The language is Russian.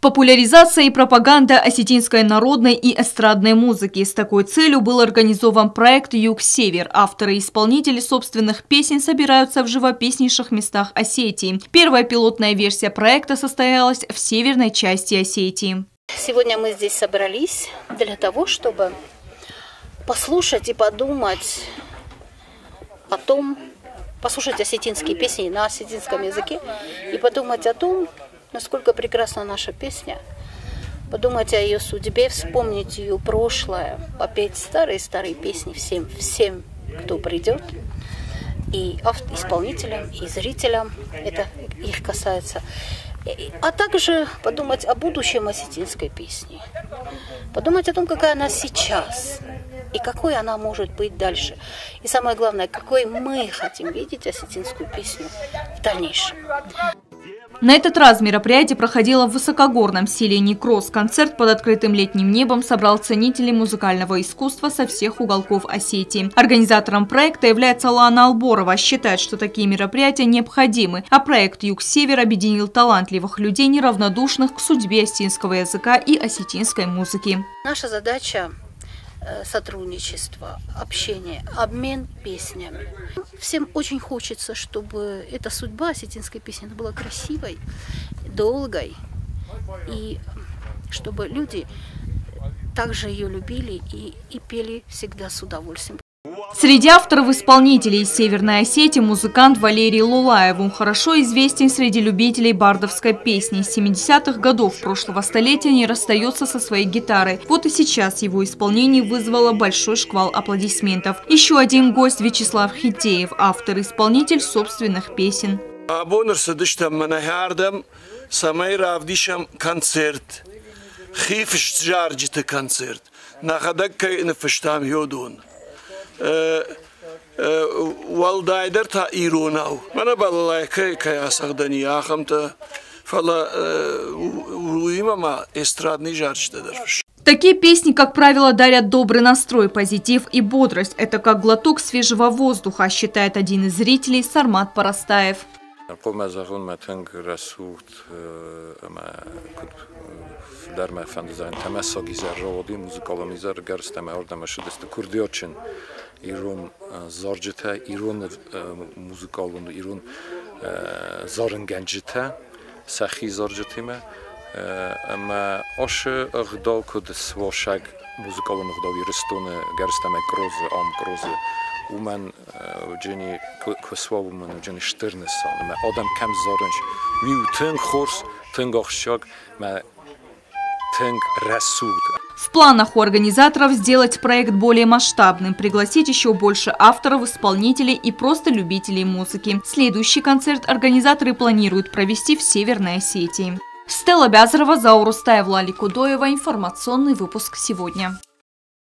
Популяризация и пропаганда осетинской народной и эстрадной музыки. С такой целью был организован проект «Юг-Север». Авторы и исполнители собственных песен собираются в живописнейших местах Осетии. Первая пилотная версия проекта состоялась в северной части Осетии. Сегодня мы здесь собрались для того, чтобы послушать и подумать о том, послушать осетинские песни на осетинском языке и подумать о том, насколько прекрасна наша песня, подумать о ее судьбе, вспомнить ее прошлое, попеть старые-старые песни всем, кто придет, и исполнителям, и зрителям, это их касается, а также подумать о будущем осетинской песни, подумать о том, какая она сейчас, и какой она может быть дальше. И самое главное, какой мы хотим видеть осетинскую песню в дальнейшем. На этот раз мероприятие проходило в высокогорном селении Кросс. Концерт под открытым летним небом собрал ценителей музыкального искусства со всех уголков Осетии. Организатором проекта является Лана Алборова. Считает, что такие мероприятия необходимы. А проект «Юг-Север» объединил талантливых людей, неравнодушных к судьбе осетинского языка и осетинской музыки. Наша задача – сотрудничество, общение, обмен песнями. Всем очень хочется, чтобы эта судьба осетинской песни была красивой, долгой, и чтобы люди также ее любили и пели всегда с удовольствием. Среди авторов-исполнителей из Северной Осетии музыкант Валерий Лулаев. Он хорошо известен среди любителей бардовской песни. С 70-х годов прошлого столетия не расстается со своей гитарой. Вот и сейчас его исполнение вызвало большой шквал аплодисментов. Еще один гость – Вячеслав Хитеев, автор-исполнитель собственных песен. والدايدرتا إيروناو أنا بالله كي أصدقني أخمته فلا ويما эстрадный жарч дадерфиш. Такие песни, как правило, дарят добрый настрой, позитив и бодрость. Это как глоток свежего воздуха, считает один из зрителей Сармат Парастаев. Derme fandizan temessagizar rovodi muzikolomizer gersteme ordama şudeste kurdioçin irun zorjete irun muzikolunu irun zorun gencite sahi zorjetime ama oş agdol kud swoshag muzikolunu gdovi ristune gersteme kroze am kroze uman jeni kuswawman jeni shtirneson ma odam kam zorunch miuten khors tengochshog ma. В планах у организаторов сделать проект более масштабным, пригласить еще больше авторов, исполнителей и просто любителей музыки. Следующий концерт организаторы планируют провести в Северной Осетии. Стелла Бязарова, Заур Устаев, Лали Кудоева. Информационный выпуск сегодня.